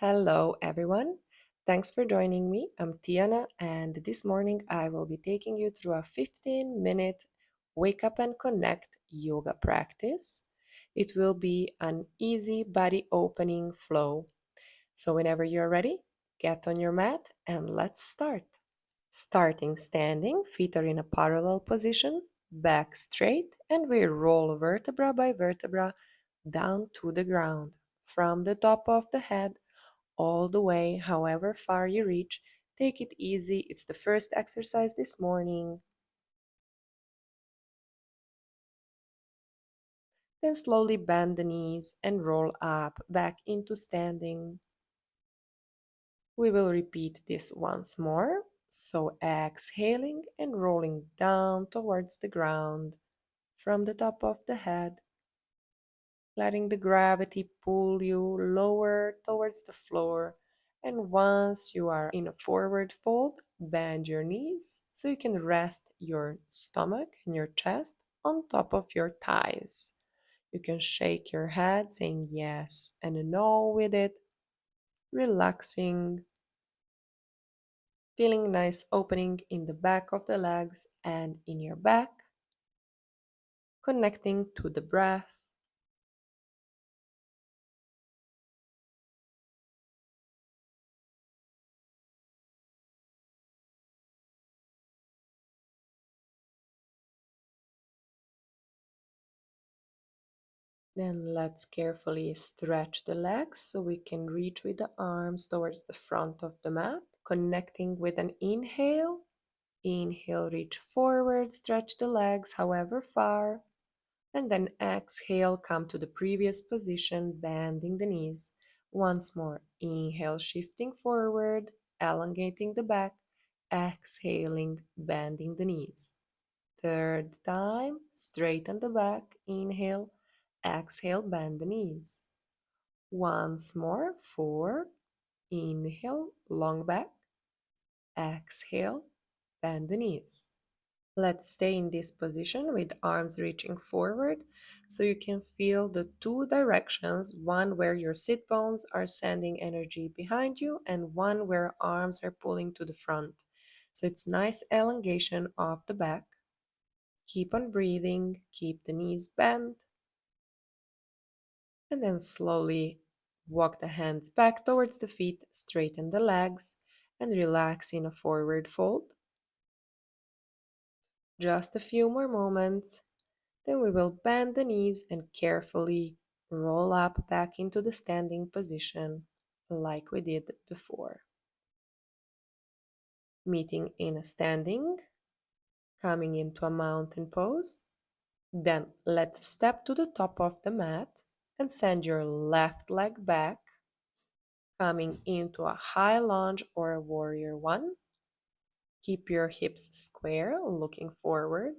Hello, everyone. Thanks for joining me. I'm Tijana, and this morning I will be taking you through a 15-minute wake up and connect yoga practice. It will be an easy body opening flow. So, whenever you're ready, get on your mat and let's start. Starting standing, feet are in a parallel position, back straight, and we roll vertebra by vertebra down to the ground from the top of the head all the way, however far you reach. Take it easy. It's the first exercise this morning. Then slowly bend the knees and roll up back into standing. We will repeat this once more. So exhaling and rolling down towards the ground from the top of the head, letting the gravity pull you lower towards the floor. And once you are in a forward fold, bend your knees so you can rest your stomach and your chest on top of your thighs. You can shake your head saying yes and no with it, relaxing, feeling nice opening in the back of the legs and in your back, connecting to the breath. Then let's carefully stretch the legs so we can reach with the arms towards the front of the mat, connecting with an inhale. Inhale, reach forward, stretch the legs however far, and then exhale, come to the previous position, bending the knees. Once more, inhale, shifting forward, elongating the back, exhaling, bending the knees. Third time, straighten the back, inhale, exhale, bend the knees. Once more, 4, inhale, long back, exhale, bend the knees. Let's stay in this position with arms reaching forward so you can feel the two directions, one where your sit bones are sending energy behind you and one where arms are pulling to the front. So it's nice elongation of the back. Keep on breathing, keep the knees bent, and then slowly walk the hands back towards the feet, straighten the legs, and relax in a forward fold. Just a few more moments, then we will bend the knees and carefully roll up back into the standing position like we did before. Meeting in a standing, coming into a mountain pose. Then let's step to the top of the mat and send your left leg back, coming into a high lunge or a warrior one. Keep your hips square, looking forward,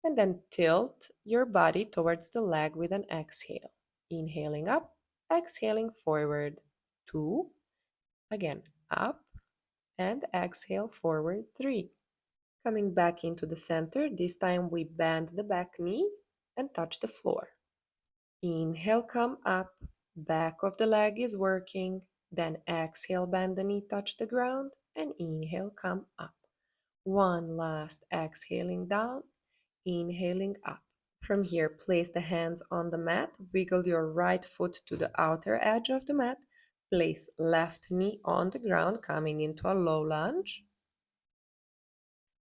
and then tilt your body towards the leg with an exhale. Inhaling up, exhaling forward. 2, again up, and exhale forward. 3. Coming back into the center, this time we bend the back knee and touch the floor. Inhale, come up, back of the leg is working. Then exhale, bend the knee, touch the ground, and inhale, come up. One last exhaling down, inhaling up. From here, place the hands on the mat, wiggle your right foot to the outer edge of the mat, place left knee on the ground, coming into a low lunge,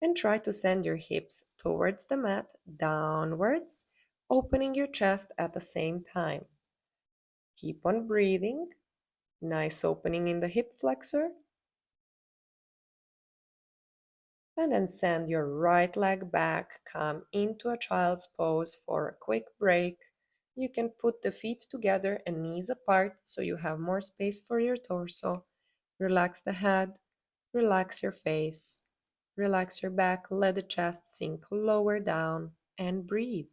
and try to send your hips towards the mat, downwards, opening your chest at the same time. Keep on breathing. Nice opening in the hip flexor. And then send your right leg back. Come into a child's pose for a quick break. You can put the feet together and knees apart so you have more space for your torso. Relax the head. Relax your face. Relax your back. Let the chest sink lower down and breathe.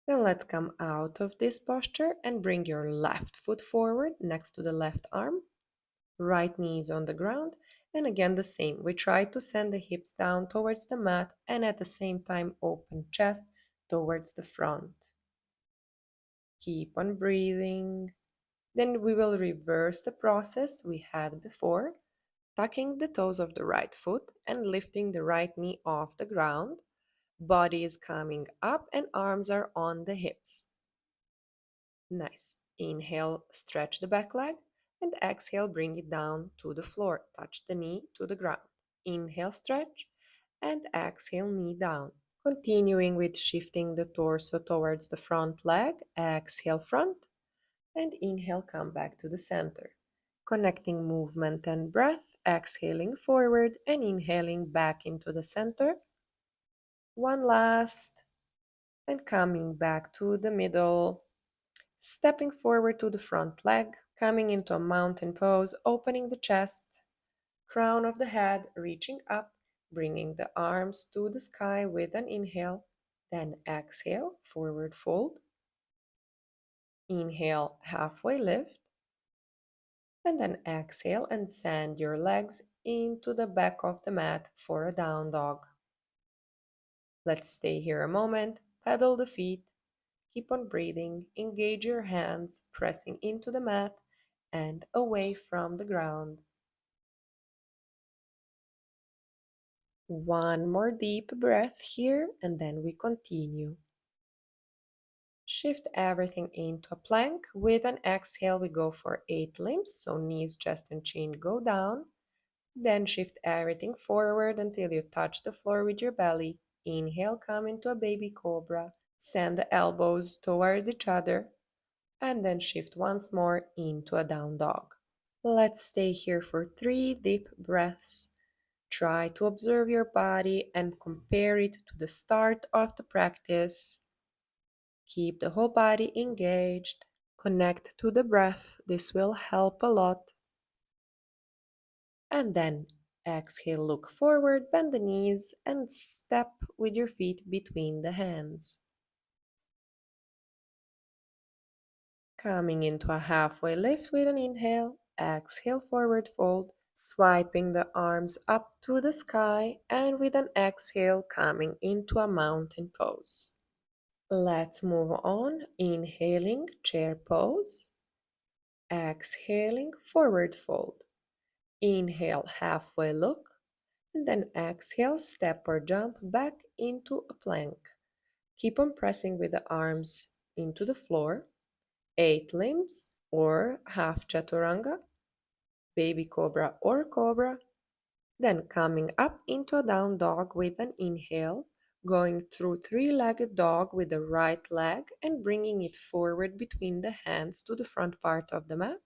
Then let's come out of this posture and bring your left foot forward next to the left arm. Right knee is on the ground, and again the same. We try to send the hips down towards the mat and at the same time open chest towards the front. Keep on breathing. Then we will reverse the process we had before, tucking the toes of the right foot and lifting the right knee off the ground. Body is coming up and arms are on the hips. Nice. Inhale, stretch the back leg, and exhale, bring it down to the floor. Touch the knee to the ground. Inhale, stretch, and exhale, knee down. Continuing with shifting the torso towards the front leg. Exhale, front, and inhale, come back to the center. Connecting movement and breath, exhaling forward and inhaling back into the center. One last, and coming back to the middle. Stepping forward to the front leg, coming into a mountain pose, opening the chest, crown of the head reaching up, bringing the arms to the sky with an inhale, then exhale, forward fold. Inhale, halfway lift, and then exhale and send your legs into the back of the mat for a down dog. Let's stay here a moment, pedal the feet, keep on breathing, engage your hands, pressing into the mat and away from the ground. One more deep breath here, and then we continue. Shift everything into a plank. With an exhale, we go for 8 limbs, so knees, chest, and chin go down. Then shift everything forward until you touch the floor with your belly. Inhale, come into a baby cobra. Send the elbows towards each other, and then shift once more into a down dog. Let's stay here for 3 deep breaths. Try to observe your body and compare it to the start of the practice. Keep the whole body engaged. Connect to the breath. This will help a lot. And then exhale, look forward, bend the knees, and step with your feet between the hands. Coming into a halfway lift with an inhale, exhale, forward fold, swiping the arms up to the sky, and with an exhale, coming into a mountain pose. Let's move on. Inhaling, chair pose. Exhaling, forward fold. Inhale, halfway look. And then exhale, step or jump back into a plank. Keep on pressing with the arms into the floor. 8 limbs or half chaturanga, baby cobra or cobra. Then coming up into a down dog with an inhale, going through 3-legged dog with the right leg and bringing it forward between the hands to the front part of the mat.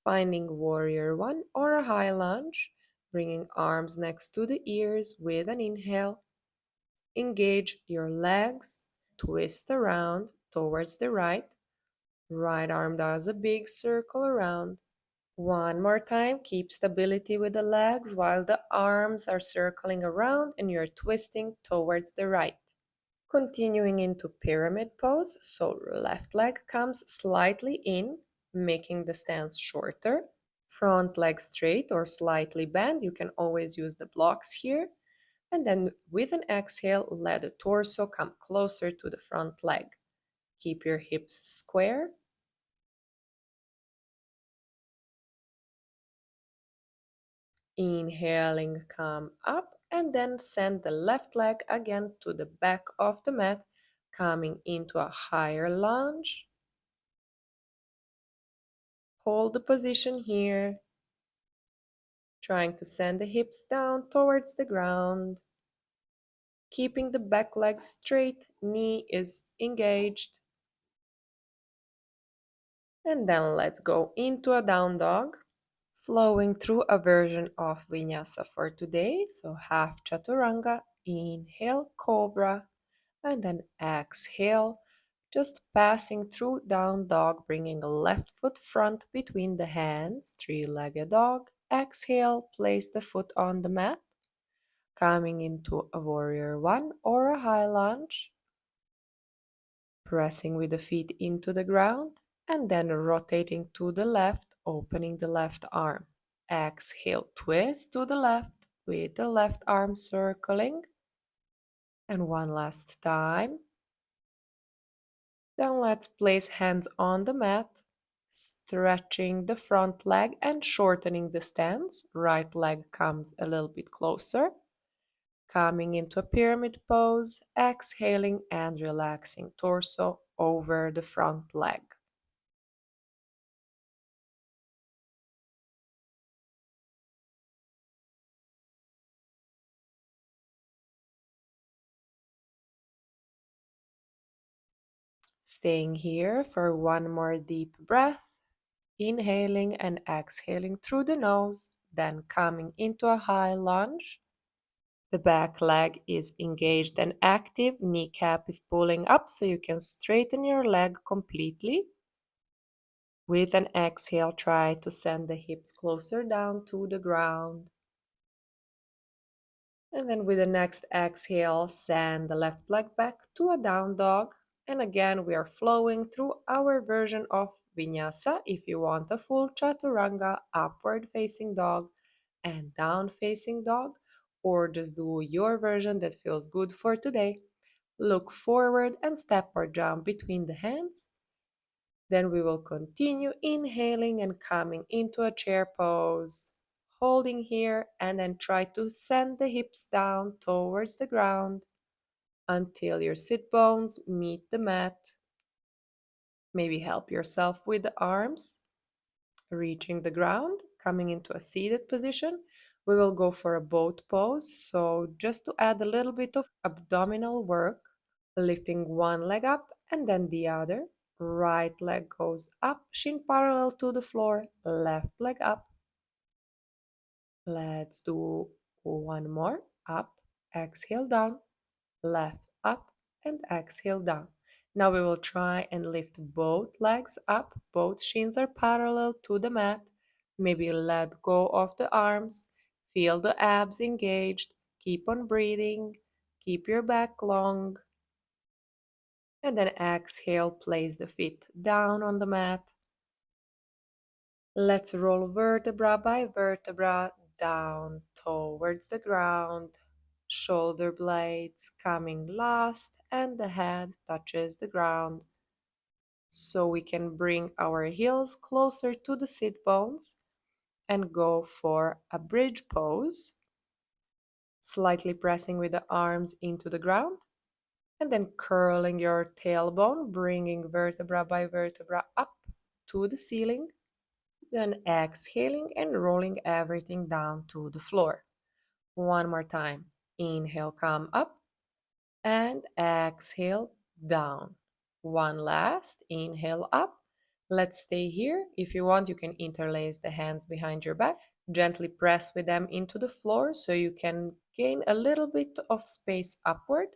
Finding warrior 1 or a high lunge, bringing arms next to the ears with an inhale. Engage your legs, twist around towards the right. Right arm does a big circle around. One more time, keep stability with the legs while the arms are circling around and you're twisting towards the right. Continuing into pyramid pose, so left leg comes slightly in, making the stance shorter. Front leg straight or slightly bent, you can always use the blocks here. And then with an exhale, let the torso come closer to the front leg. Keep your hips square. Inhaling, come up, and then send the left leg again to the back of the mat, coming into a higher lunge. Hold the position here, trying to send the hips down towards the ground. Keeping the back leg straight, knee is engaged. And then let's go into a down dog, flowing through a version of vinyasa for today. So half chaturanga, inhale, cobra, and then exhale, just passing through down dog, bringing a left foot front between the hands, 3-legged dog. Exhale, place the foot on the mat, coming into a warrior 1 or a high lunge, pressing with the feet into the ground, and then rotating to the left, opening the left arm. Exhale, twist to the left with the left arm circling. And one last time. Then let's place hands on the mat, stretching the front leg and shortening the stance. Right leg comes a little bit closer. Coming into a pyramid pose, exhaling and relaxing torso over the front leg. Staying here for one more deep breath, inhaling and exhaling through the nose, then coming into a high lunge. The back leg is engaged and active, kneecap is pulling up so you can straighten your leg completely. With an exhale, try to send the hips closer down to the ground. And then with the next exhale, send the left leg back to a down dog. And again, we are flowing through our version of vinyasa. If you want a full chaturanga, upward facing dog and down facing dog, or just do your version that feels good for today. Look forward and step or jump between the hands. Then we will continue inhaling and coming into a chair pose, holding here, and then try to send the hips down towards the ground until your sit bones meet the mat. Maybe help yourself with the arms, reaching the ground, coming into a seated position. We will go for a boat pose. So just to add a little bit of abdominal work, lifting one leg up and then the other. Right leg goes up, shin parallel to the floor, left leg up. Let's do one more. Up, exhale down, left up, and exhale down. Now we will try and lift both legs up. Both shins are parallel to the mat. Maybe let go of the arms. Feel the abs engaged. Keep on breathing. Keep your back long. And then exhale, place the feet down on the mat. Let's roll vertebra by vertebra down towards the ground. Shoulder blades coming last, and the head touches the ground. So we can bring our heels closer to the sit bones and go for a bridge pose, slightly pressing with the arms into the ground. And then curling your tailbone, bringing vertebra by vertebra up to the ceiling. Then exhaling and rolling everything down to the floor. One more time. Inhale, come up, and exhale, down. One last. Inhale up. Let's stay here. If you want, you can interlace the hands behind your back. Gently press with them into the floor so you can gain a little bit of space upward.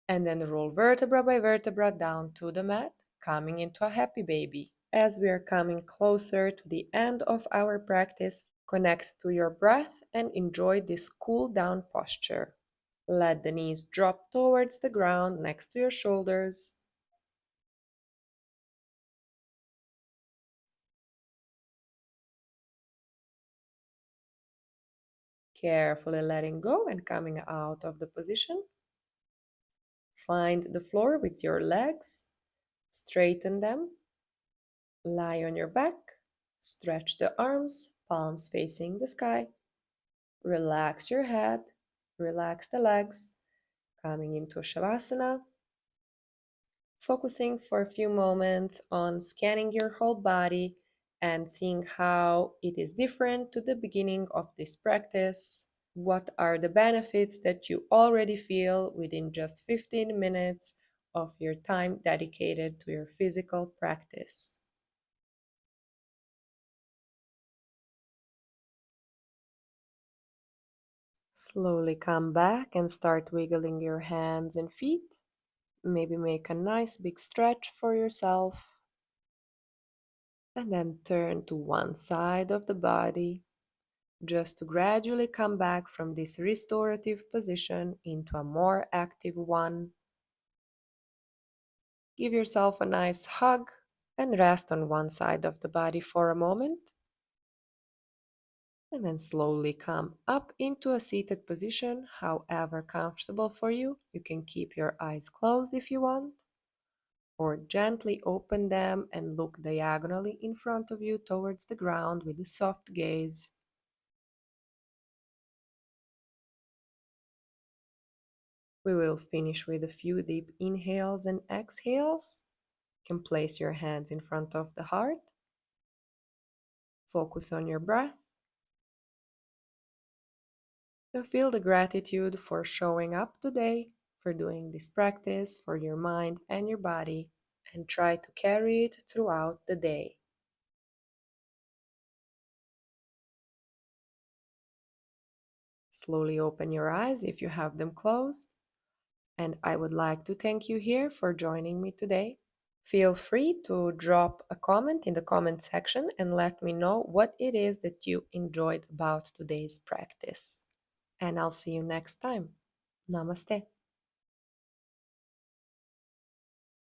And then roll vertebra by vertebra down to the mat, coming into a happy baby. As we are coming closer to the end of our practice, connect to your breath and enjoy this cool down posture. Let the knees drop towards the ground next to your shoulders. Carefully letting go and coming out of the position. Find the floor with your legs, straighten them, lie on your back, stretch the arms, palms facing the sky. Relax your head, relax the legs, coming into Shavasana, focusing for a few moments on scanning your whole body and seeing how it is different to the beginning of this practice. What are the benefits that you already feel within just 15 minutes of your time dedicated to your physical practice? Slowly come back and start wiggling your hands and feet. Maybe make a nice big stretch for yourself. And then turn to one side of the body just to gradually come back from this restorative position into a more active one. Give yourself a nice hug and rest on one side of the body for a moment. And then slowly come up into a seated position, however comfortable for you. You can keep your eyes closed if you want. or gently open them and look diagonally in front of you towards the ground with a soft gaze. We will finish with a few deep inhales and exhales. You can place your hands in front of the heart. Focus on your breath. And feel the gratitude for showing up today, for doing this practice for your mind and your body, and try to carry it throughout the day. Slowly open your eyes if you have them closed. And I would like to thank you here for joining me today. Feel free to drop a comment in the comment section and let me know what it is that you enjoyed about today's practice. And I'll see you next time. Namaste.